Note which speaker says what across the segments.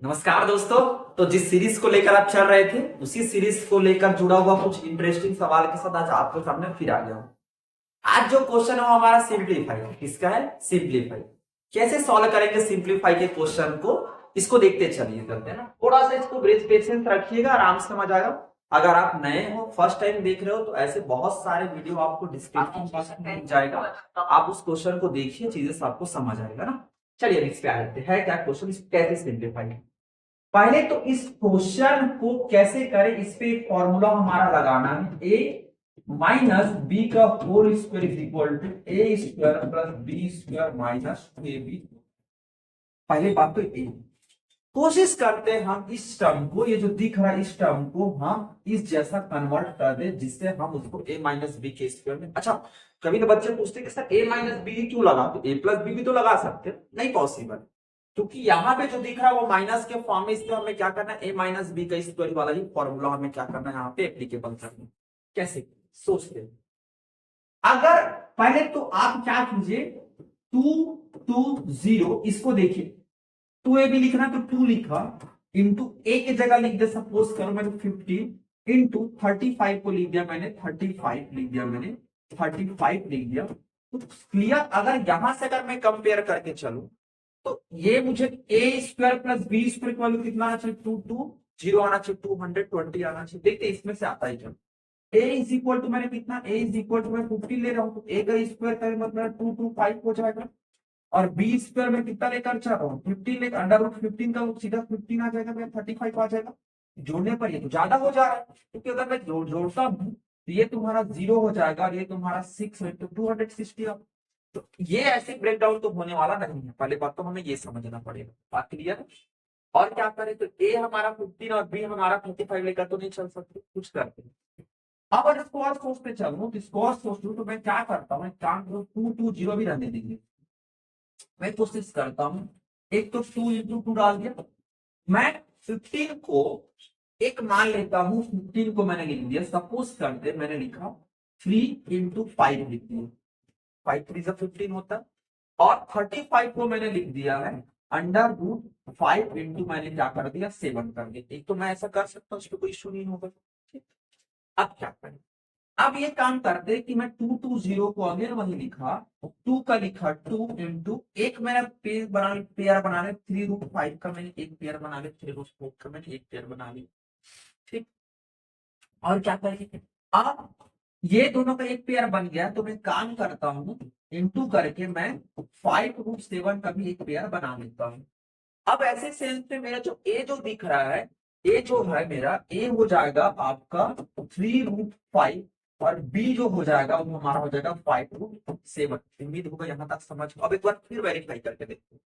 Speaker 1: नमस्कार दोस्तों। तो जिस सीरीज को लेकर आप चल रहे थे उसी सीरीज को लेकर जुड़ा हुआ कुछ इंटरेस्टिंग सवाल के साथ आज आपके सामने फिर आ गया हूं। आज जो क्वेश्चन है वो हमारा सिंप्लीफाई है। किसका है? सिंप्लीफाई। कैसे सॉल्व करेंगे सिंप्लीफाई के क्वेश्चन को, इसको देखते चलिए करते हैं ना। थोड़ा सा इसको ब्रेस पेशेंस रखिएगा, आराम से समझ आएगा। अगर आप नए हो, फर्स्ट टाइम देख रहे हो, तो ऐसे बहुत सारे वीडियो आपको डिस्क्रिप्शन बॉक्स में मिल जाएगा। तो आप उस क्वेश्चन को देखिए, चीजें सबको समझ आएगा ना। चलिए इस पे आ जाते हैं। क्या क्वेश्चन, इसको कैसे सिंप्लीफाई। पहले तो इस क्वेश्चन को कैसे करें, इस पे एक फॉर्मूला हमारा लगाना है। ए माइनस बी का whole square is equal to A square plus B square minus A B. पहले बात तो ए, कोशिश करते हैं हम इस टर्म को, ये जो दिख रहा है इस टर्म को हम इस जैसा कन्वर्ट कर दे जिससे हम उसको a माइनस बी के स्क्वायर में। अच्छा, कभी तो बच्चे पूछते कि सर a माइनस बी क्यों लगा, तो a प्लस बी भी तो लगा सकते हैं। नहीं पॉसिबल, क्योंकि यहाँ पे जो दिख रहा है वो माइनस के फॉर्म में, इसलिए हमें क्या करना है, a माइनस बी का स्क्वायर वाला ही फॉर्मूला हमें क्या करना है यहाँ पे एप्लीकेबल करना है। कैसे सोचते हैं? अगर पहले तो आप क्या कीजिए, 2 2 0 इसको देखिए। 2a भी लिखना तो 2 लिखा, इंटू ए की जगह लिख दे, सपोज करो मैंने 15 इंटू 35 को लिख दिया मैंने, 35 लिख दिया मैंने, 35 लिख दिया। तो क्लियर। अगर यहां से अगर मैं कंपेयर करके चलूं तो ये मुझे ए स्क्वायर प्लस बी स्क्वायर की वैल्यू कितना आना चाहिए, 2 2 0 आना चाहिए, 220 आना चाहिए। देखते इसमें से आता है क्या। ए इज इक्वल टू मैंने कितना, ए इज इक्वल टू मैं 15 ले रहा हूं, तो ए का स्क्वायर का मतलब 225 हो जाएगा। और बी स्क्वायर में कितना लेकर चल रहा हूँ, 15 लेकर, अंडर रूट 15 का सीधा 15 आ जाएगा, मेरा 35 आ जाएगा। जोड़ने पर ये तो ज्यादा हो जा रहा है, क्योंकि अगर मैं जोड़ता हूँ तो ये तुम्हारा 0 हो जाएगा और ये तुम्हारा 6 है, तो 260। तो ये ऐसे ब्रेक डाउन तो होने वाला नहीं है। पहले बात तो हमें ये समझना पड़ेगा। बात क्लियर है? और क्या करें, तो ए हमारा 15 और बी हमारा 35 लेकर तो नहीं चल सकते, कुछ करते हैं। अब अगर इसको और सोचते चलूं, तो इसको और सोच लूं, तो मैं क्या करता हूँ, काम करूँ, 2 2 0 भी रहने देंगे। मैं कोशिश करता हूं, एक तो 2 इंटू 2 डाल दिया। मैं 15 को एक मान लेता हूं, 15 को मैंने लिख दिया, सपोज करते मैंने लिखा 3 इंटू 5 लिख दिया, 5 3 15 होता है। और 35 को मैंने लिख दिया है अंडर रूट 5 इंटू मैंने क्या कर दिया, 7 कर दिया। एक तो मैं ऐसा कर सकता हूँ, उस पर कोई इशू नहीं होगा। ठीक। अब क्या करें, अब ये काम करते कि मैं 2 2 0 को अगेन वही लिखा, 2 का लिखा 2 इंटू एक मेरा पेयर बना ले, 3 रूट 5 का मैंने एक पेयर बना ले, 3 रूट 4 का मैंने एक पेयर बना ली। ठीक। और क्या करेंगे, अब ये दोनों का एक पेयर बन गया, तो मैं काम करता हूँ, इंटू करके मैं 5 रूट 7 का भी एक पेयर बना लेता हूँ। अब ऐसे सेंस में मेरा जो ए जो दिख रहा है, ए जो है मेरा, ए हो जाएगा आपका 3 रूट 5, और बी जो हो जाएगा वो हमारा हो जाएगा 5 रूट 7। उम्मीद होगा यहाँ तक समझ। अब एक बार फिर वेरीफाई करके देखते हैं।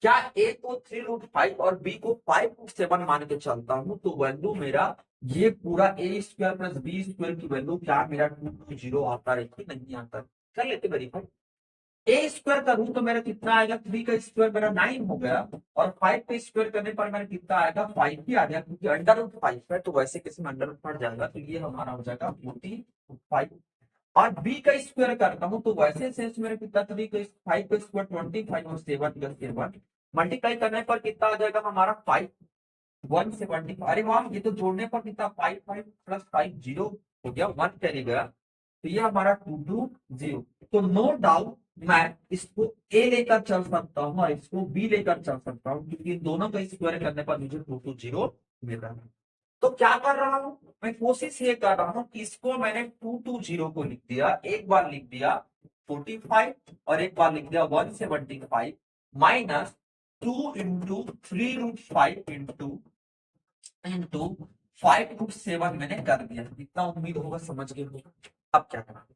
Speaker 1: क्या ए को 3 रूट 5 और बी को 5 रूट 7 मान के चलता हूं, तो वैल्यू मेरा ये पूरा ए स्क्वायर प्लस बी स्क्वायर की वैल्यू क्या मेरा 2 2 0 आता है कि नहीं आता? कर लेते वेरीफाई। ए स्क्वायर करूं तो मेरा कितना आएगा, 3 का स्क्वायर मेरा 9 हो गया, और 5 का स्क्वायर करने पर मेरा कितना आएगा, 5 ही आ गया, क्योंकि अंडर रूट 5 है तो वैसे किसी में अंडर रूट पड़ जाएगा, तो ये हमारा हो जाएगा 45। और बी का स्क्वायर करता हूं तो वैसे सेंस मेरा कितना, 3 का 5 का स्क्वायर 25 और 7 का 7 मल्टीप्लाई करने पर कितना आ जाएगा हमारा 5 170। अरे वाह, ये तो जोड़ने पर कितना, 5 5 प्लस 5 0 हो गया, 1 चली गया, तो ये हमारा 2 2 0। तो नो डाउट मैं इसको ए लेकर चल सकता हूँ और इसको बी लेकर चल सकता हूँ, क्योंकि दोनों का स्क्वायर करने पर मुझे 2 2 0 मिल रहा है। तो क्या कर रहा हूं, मैं कोशिश ये कर रहा हूं कि इसको मैंने 2 2 0 को लिख दिया, एक बार लिख दिया 45 और एक बार लिख दिया 175, minus 2 into 3 root 5 into into 5 root 7 मैंने कर दिया। इतना उम्मीद होगा समझ गए होगा। अब क्या करना,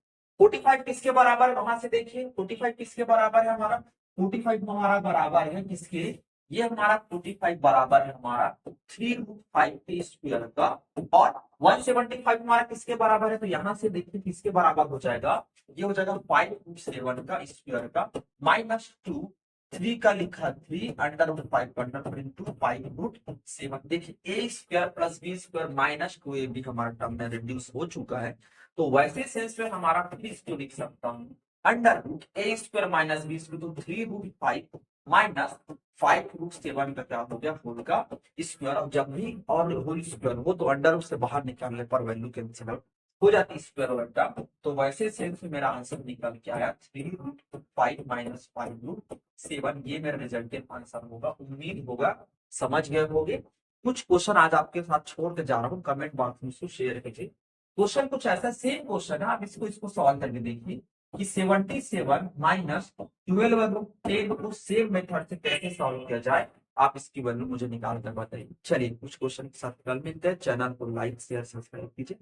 Speaker 1: 45 किसके बराबर है, वहां से देखिए 45 किसके बराबर है हमारा, 45 हमारा बराबर है किसके, ये हमारा 45 बराबर है हमारा 3 रूट 5 के स्क्वायर का। और 175 हमारा किसके बराबर है, तो यहां से देखिए किसके बराबर हो जाएगा, ये हो जाएगा 5 रूट 7 का स्क्वायर का, माइनस 2, 3 का लिखा 3 under root 5 under root into 5 root 7। देखिए A square plus B square minus 2ab हमारा टर्म में रिड्यूस हो चुका है। तो वैसे सेंस में हमारा फिर इसको लिख सकता हूँ, अंडर रूट ए स्क्वायर माइनस बी स्क्वायर, तो 3 रूट 5 माइनस 5√7 का क्या हो गया होल का स्क्वायर। अब जब भी और होल स्क्वायर हो तो अंडर रूट से बाहर निकालने पर वैल्यू कैंसिल आउट हो जाती है स्क्वायर वैल्यू। तो वैसे सेंस में मेरा आंसर निकल के आया 3√5 माइनस 5√7। ये मेरा रिजल्टेंट आंसर होगा। उम्मीद होगा समझ गए होंगे। कुछ क्वेश्चन आज आपके साथ छोड़ के जा रहा हूँ, कमेंट बॉक्स में इसको शेयर कीजिए। क्वेश्चन कुछ ऐसा सेम क्वेश्चन है, आप इसको सॉल्व करके देखिए कि 77 माइनस 12/10 को सेम मेथड से कैसे सॉल्व किया जाए। आप इसकी वैल्यू मुझे निकाल कर बताइए। चलिए कुछ क्वेश्चन के साथ कल मिलते हैं। चैनल को लाइक शेयर सब्सक्राइब कीजिए।